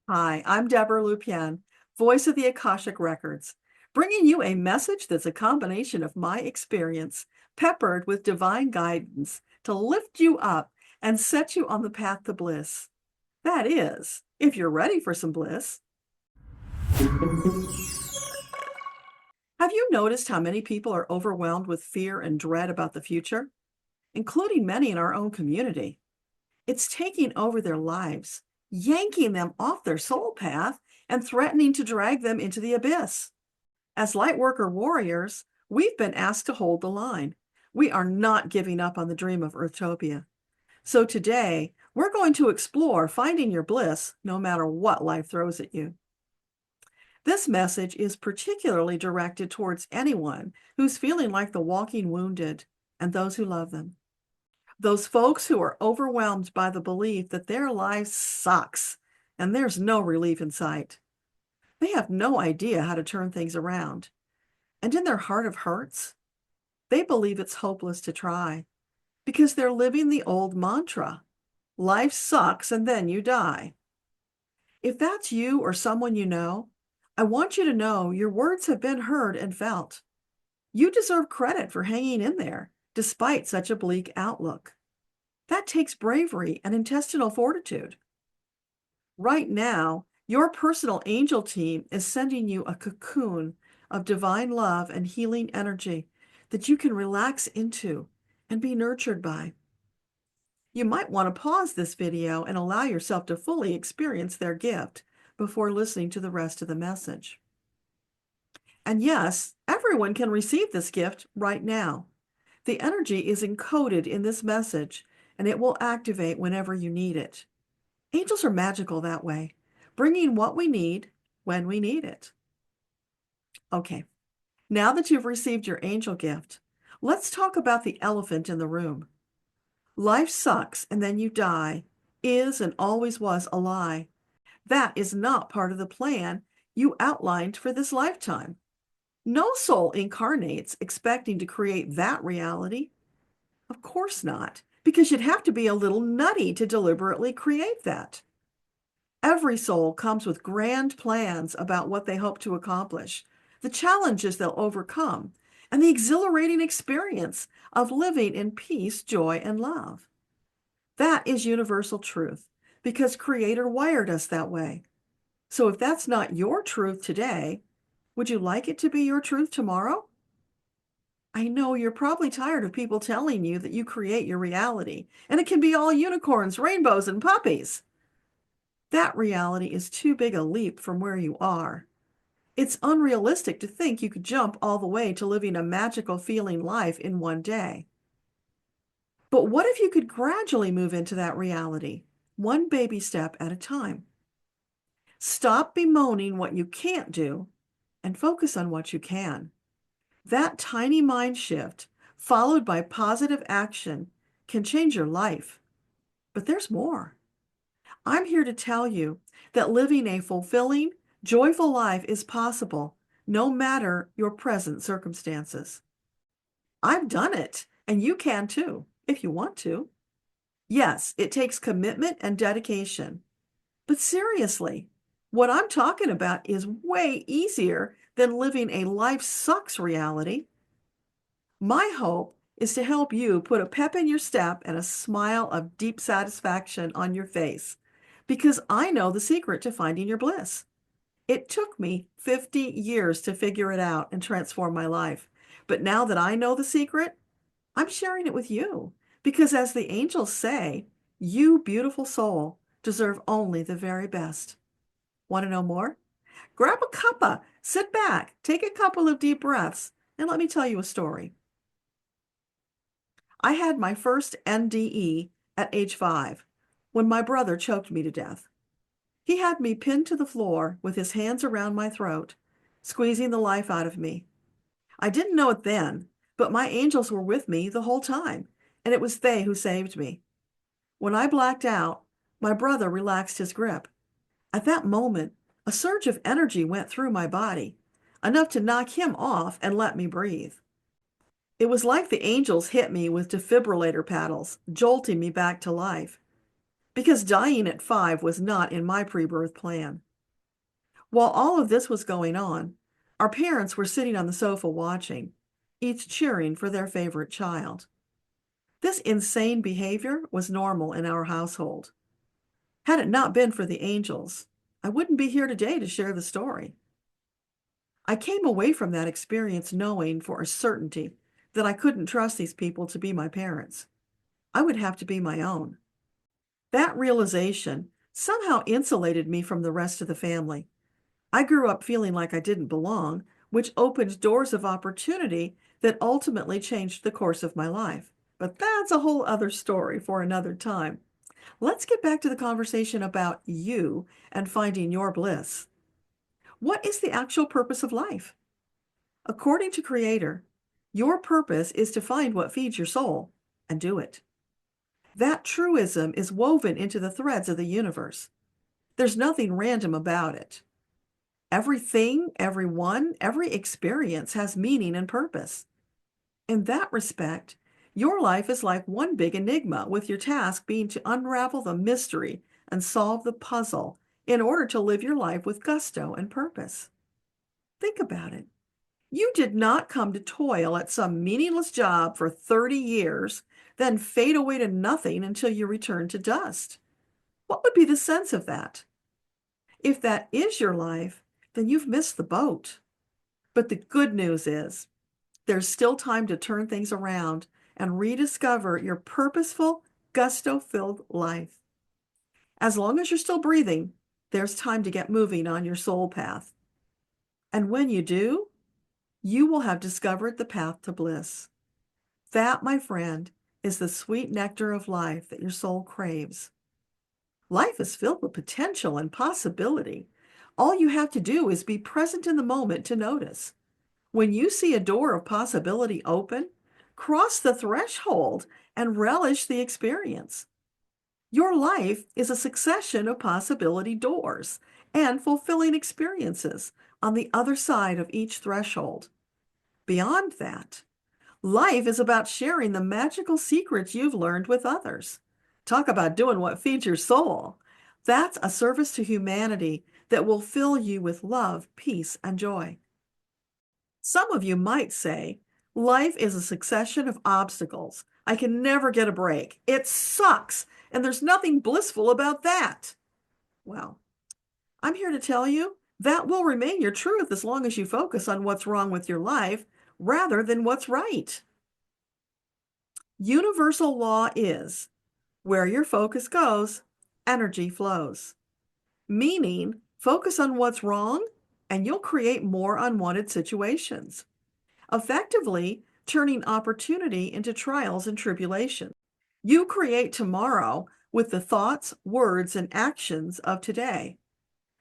Hi, I'm Deborah Lupien, voice of the Akashic Records, bringing you a message that's a combination of my experience, peppered with divine guidance to lift you up and set you on the path to bliss. That is, if you're ready for some bliss. Have you noticed how many people are overwhelmed with fear and dread about the future, including many in our own community? It's taking over their lives, yanking them off their soul path, and threatening to drag them into the abyss. As Lightworker warriors, we've been asked to hold the line. We are not giving up on the dream of Earthtopia. So today, we're going to explore finding your bliss no matter what life throws at you. This message is particularly directed towards anyone who's feeling like the walking wounded and those who love them. Those folks who are overwhelmed by the belief that their life sucks and there's no relief in sight. They have no idea how to turn things around. And in their heart of hearts, they believe it's hopeless to try because they're living the old mantra: life sucks and then you die. If that's you or someone you know, I want you to know your words have been heard and felt. You deserve credit for hanging in there despite such a bleak outlook. That takes bravery and intestinal fortitude. Right now, your personal angel team is sending you a cocoon of divine love and healing energy that you can relax into and be nurtured by. You might want to pause this video and allow yourself to fully experience their gift before listening to the rest of the message. And yes, everyone can receive this gift right now. The energy is encoded in this message, and it will activate whenever you need it. Angels are magical that way, bringing what we need when we need it. Okay, now that you've received your angel gift, let's talk about the elephant in the room. Life sucks and then you die is and always was a lie. That is not part of the plan you outlined for this lifetime. No soul incarnates expecting to create that reality. Of course not, because you'd have to be a little nutty to deliberately create that. Every soul comes with grand plans about what they hope to accomplish, the challenges they'll overcome, and the exhilarating experience of living in peace, joy, and love. That is universal truth because Creator wired us that way. So if that's not your truth today, would you like it to be your truth tomorrow? I know you're probably tired of people telling you that you create your reality and it can be all unicorns, rainbows, and puppies. That reality is too big a leap from where you are. It's unrealistic to think you could jump all the way to living a magical feeling life in one day. But what if you could gradually move into that reality, one baby step at a time? Stop bemoaning what you can't do and focus on what you can. That tiny mind shift, followed by positive action, can change your life. But there's more. I'm here to tell you that living a fulfilling, joyful life is possible, no matter your present circumstances. I've done it, and you can too, if you want to. Yes, it takes commitment and dedication. But seriously, what I'm talking about is way easier than living a life sucks reality. My hope is to help you put a pep in your step and a smile of deep satisfaction on your face, because I know the secret to finding your bliss. It took me 50 years to figure it out and transform my life. But now that I know the secret, I'm sharing it with you, because as the angels say, you, beautiful soul, deserve only the very best. Want to know more? Grab a cuppa, sit back, take a couple of deep breaths, and let me tell you a story. I had my first NDE at age 5 when my brother choked me to death. He had me pinned to the floor with his hands around my throat, squeezing the life out of me. I didn't know it then, but my angels were with me the whole time, and it was they who saved me. When I blacked out, my brother relaxed his grip. At that moment, a surge of energy went through my body, enough to knock him off and let me breathe. It was like the angels hit me with defibrillator paddles, jolting me back to life. because dying at 5 was not in my pre-birth plan. While all of this was going on, our parents were sitting on the sofa watching, each cheering for their favorite child. This insane behavior was normal in our household. Had it not been for the angels, I wouldn't be here today to share the story. I came away from that experience knowing for a certainty that I couldn't trust these people to be my parents. I would have to be my own. That realization somehow insulated me from the rest of the family. I grew up feeling like I didn't belong, which opened doors of opportunity that ultimately changed the course of my life. But that's a whole other story for another time. Let's get back to the conversation about you and finding your bliss. What is the actual purpose of life? According to Creator, your purpose is to find what feeds your soul and do it. That truism is woven into the threads of the universe. There's nothing random about it. Everything, everyone, every experience has meaning and purpose. In that respect, your life is like one big enigma, with your task being to unravel the mystery and solve the puzzle in order to live your life with gusto and purpose. Think about it. You did not come to toil at some meaningless job for 30 years, then fade away to nothing until you return to dust. What would be the sense of that? If that is your life, then you've missed the boat. But the good news is, there's still time to turn things around and rediscover your purposeful, gusto-filled life. As long as you're still breathing, there's time to get moving on your soul path. And when you do, you will have discovered the path to bliss. That, my friend, is the sweet nectar of life that your soul craves. Life is filled with potential and possibility. All you have to do is be present in the moment to notice. When you see a door of possibility open, cross the threshold and relish the experience. Your life is a succession of possibility doors and fulfilling experiences on the other side of each threshold. Beyond that, life is about sharing the magical secrets you've learned with others. Talk about doing what feeds your soul. That's a service to humanity that will fill you with love, peace, and joy. Some of you might say, life is a succession of obstacles. I can never get a break. It sucks, and there's nothing blissful about that. Well, I'm here to tell you that will remain your truth as long as you focus on what's wrong with your life rather than what's right. Universal law is, where your focus goes, energy flows. Meaning, focus on what's wrong and you'll create more unwanted situations, effectively turning opportunity into trials and tribulations. You create tomorrow with the thoughts, words, and actions of today.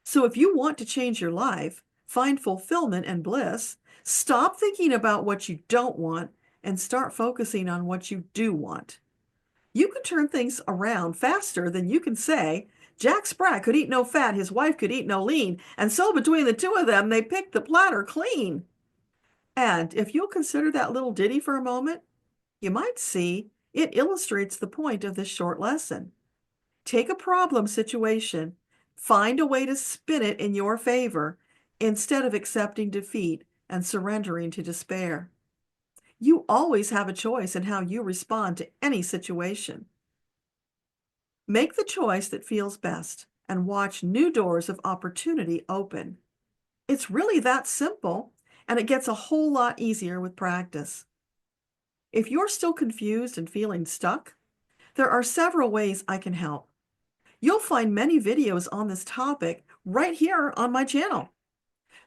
So if you want to change your life, find fulfillment and bliss, stop thinking about what you don't want and start focusing on what you do want. You can turn things around faster than you can say, Jack Sprat could eat no fat, his wife could eat no lean, and so between the two of them, they picked the platter clean. And if you'll consider that little ditty for a moment, you might see it illustrates the point of this short lesson. Take a problem situation, find a way to spin it in your favor instead of accepting defeat and surrendering to despair. You always have a choice in how you respond to any situation. Make the choice that feels best and watch new doors of opportunity open. It's really that simple, and it gets a whole lot easier with practice. If you're still confused and feeling stuck, there are several ways I can help. You'll find many videos on this topic right here on my channel.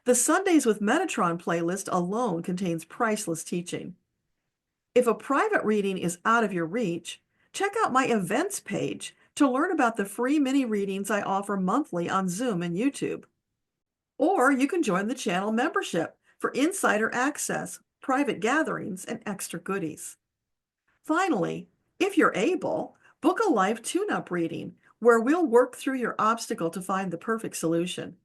The Sundays with Metatron playlist alone contains priceless teaching. If a private reading is out of your reach, check out my events page to learn about the free mini readings I offer monthly on Zoom and YouTube. Or you can join the channel membership for insider access, private gatherings, and extra goodies. Finally, if you're able, book a live tune-up reading where we'll work through your obstacle to find the perfect solution.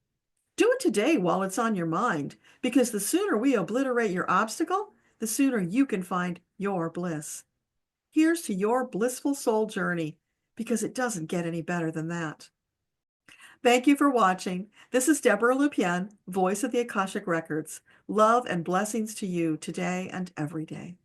Do it today while it's on your mind, because the sooner we obliterate your obstacle, the sooner you can find your bliss. Here's to your blissful soul journey. because it doesn't get any better than that. Thank you for watching. This is Deborah Lupien, voice of the Akashic Records. Love and blessings to you today and every day.